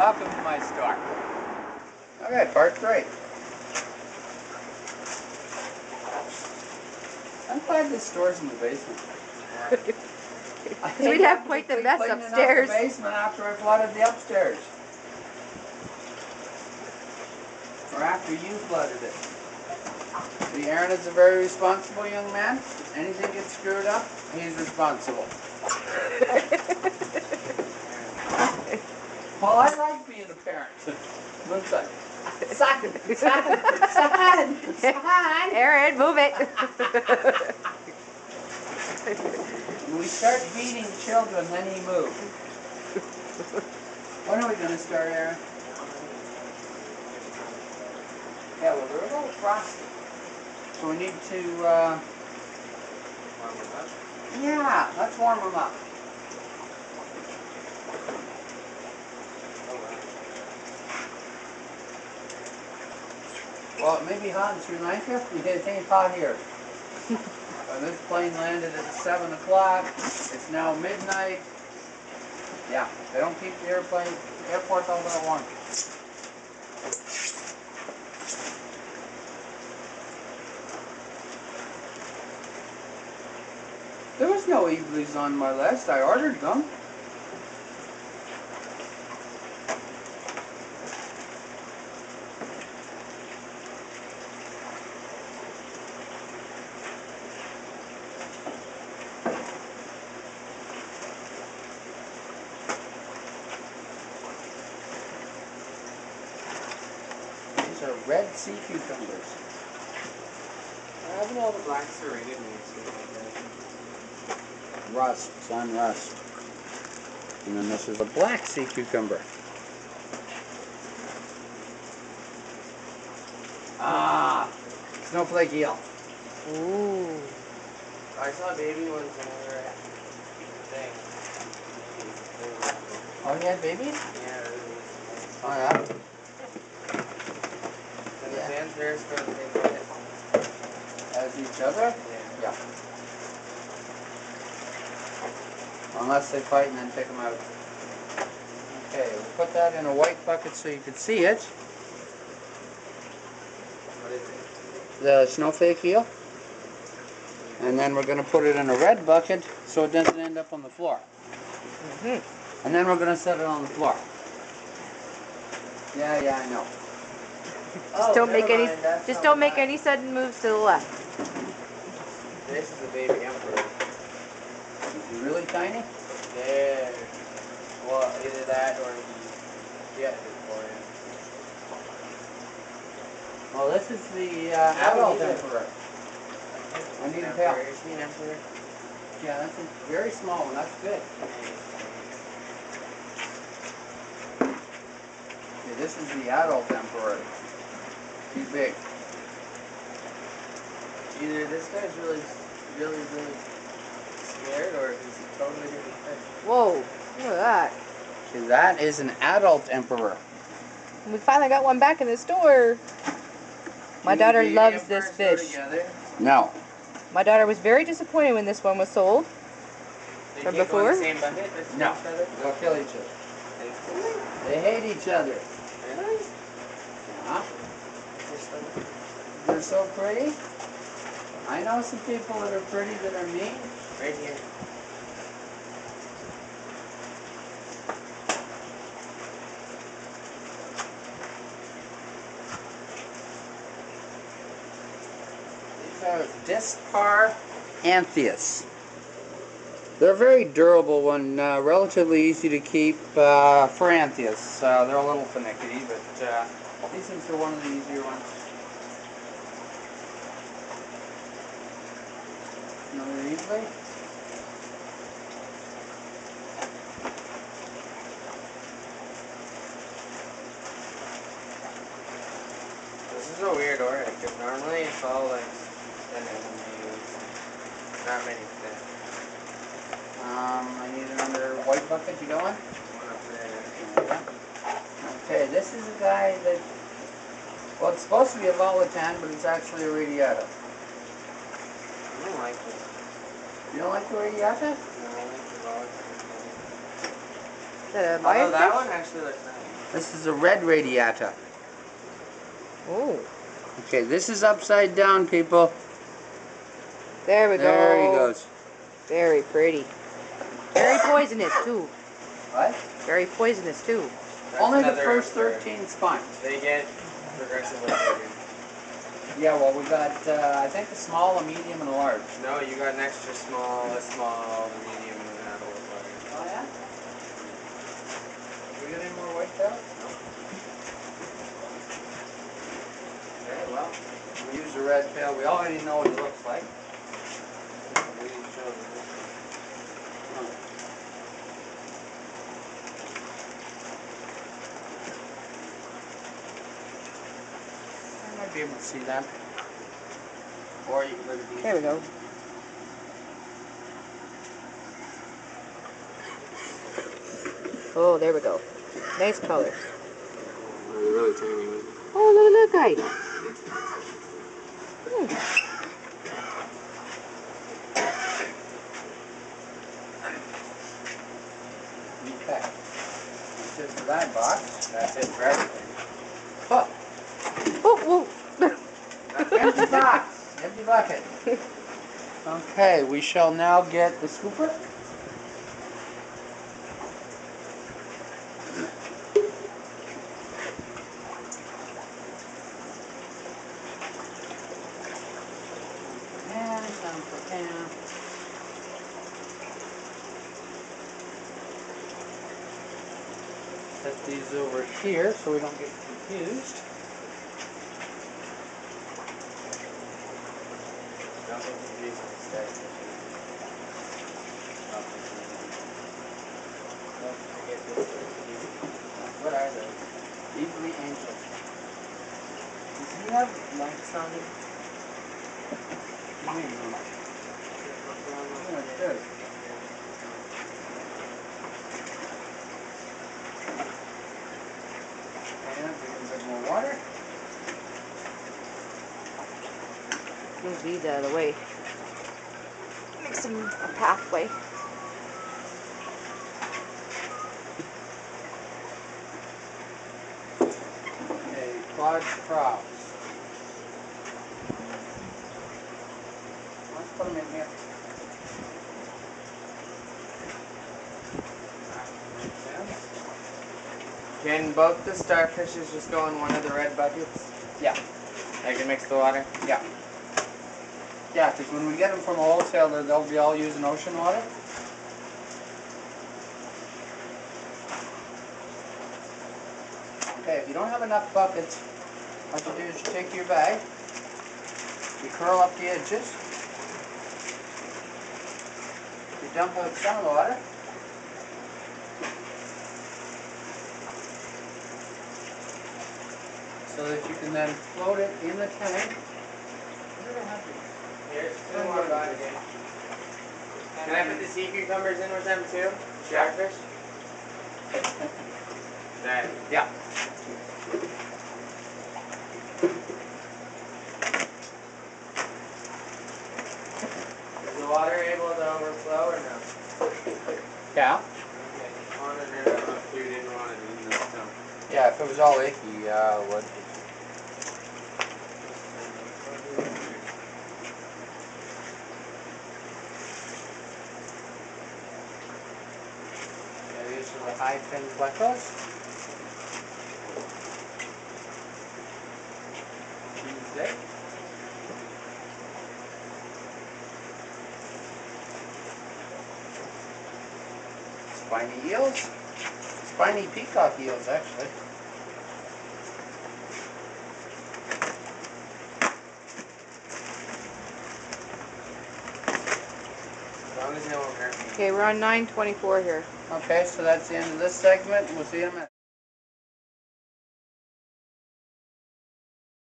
Welcome to my store. Okay, part 3. I'm glad this store's in the basement. We'd have quite the mess upstairs. The basement after I flooded the upstairs. Or after you flooded it. See, Aaron is a very responsible young man. If anything gets screwed up, he's responsible. Well, I like being a parent. One second. Son. Aaron, move it. When we start beating children, then he moves. When are we going to start, Aaron? Yeah, well, they're a little frosty. So we need to, warm them up? Yeah, let's warm them up. Well, it may be hot in Sri Lanka. It ain't hot here. This plane landed at 7 o'clock. It's now midnight. Yeah, they don't keep the airport all that warm. There was no Eagles on my list. I ordered them. These are red sea cucumbers. I have all the blacks are rated names. Rust, sun rust. And then this is a black sea cucumber. Ah, snowflake eel. Ooh. I saw baby ones in another thing. Oh, you had babies? Yeah. Oh, yeah. And the fans there start to take it. As each other? Yeah. Unless they fight and then pick them out. Okay, we'll put that in a white bucket so you can see it. What is it? The snowflake eel. And then we're going to put it in a red bucket so it doesn't end up on the floor. Mm-hmm. And then we're going to set it on the floor. Yeah, I know. Don't make any sudden moves to the left. This is the baby emperor. Is he really tiny? Yeah. Well, either that or he gets it for him. Well, this is the adult emperor. I need a pail. Is he an emperor? Yeah, that's a very small one. That's good. Okay, this is the adult emperor. He's big. Either this guy's really scared or is he totally here to fight? Whoa, look at that. See, that is an adult emperor. We finally got one back in the store. My daughter loves this fish. No. My daughter was very disappointed when this one was sold. They From can't go in before? the same bucket? No. They'll kill each other. They hate each other. Really? Huh? They're so pretty. I know some people that are pretty that are mean. Right here. These are Dispar Anthias. They're a very durable one, relatively easy to keep for Anthias. They're a little finicky, but these things are one of the easier ones. Another easily. This is a weird order because normally it's all like spinning. Not many fit. I need another white bucket. You got one? One up there. Okay, this is a guy that, well, it's supposed to be a Volatan, but it's actually a Radiata. I don't like this. You don't like the Radiata? No, I like the Volatan. Is that a Although that lionfish? one actually looks nice. This is a red radiata. Oh, Okay, this is upside down, people. there we go. There he goes. Very pretty. Very poisonous too. What? Very poisonous too. That's Only the another first answer. 13 spines. They get progressively bigger. Yeah, well, we got, I think, a small, a medium, and a large. No, you got an extra small, a small, a medium, and an adult large. Oh, yeah? We got any more whitetail? No. Okay, well, we use a red tail. We already know what it looks like. We didn't show them this one. I might be able to see that. Or you can look at these. There we go. Oh, there we go. Nice colors. Oh, they're really tiny, wasn't it? Oh, look, guys. Okay. That's it for that box. That's it for everything. Oh, Oh, empty box. Empty bucket. Okay, we shall now get the scooper. And some for Pam. Set these over here so we don't get confused. Don't get confused with the starfish. Don't forget this one. What are those? Easily angels. Does he have lights on him? What do you mean? Yeah, it does. And we can put more water. move these out of the way. Make some a pathway. Okay, quad props. Let's put them in here. Can both the starfishes just go in one of the red buckets? Yeah. I can mix the water? Yeah. Yeah, because when we get them from a wholesaler, they'll be all using ocean water. Okay, if you don't have enough buckets, what you do is you take your bag, you curl up the edges, you dump out some of the water, so that you can then float it in the tank. Here's two more buckets. Can I put the sea cucumbers in with them too? Starfish? There. Yeah. Is the water able to overflow or no? Yeah. Okay, just wanted to know if you didn't want it in the stump. Yeah, if it was all icky, it would. Yeah, these are the high fin flecos. Tuesday. Spiny eels. Spiny peacock eels, actually. As long as they won't hurt me. Okay, we're on 9:24 here. Okay, so that's the end of this segment. We'll see you in a minute.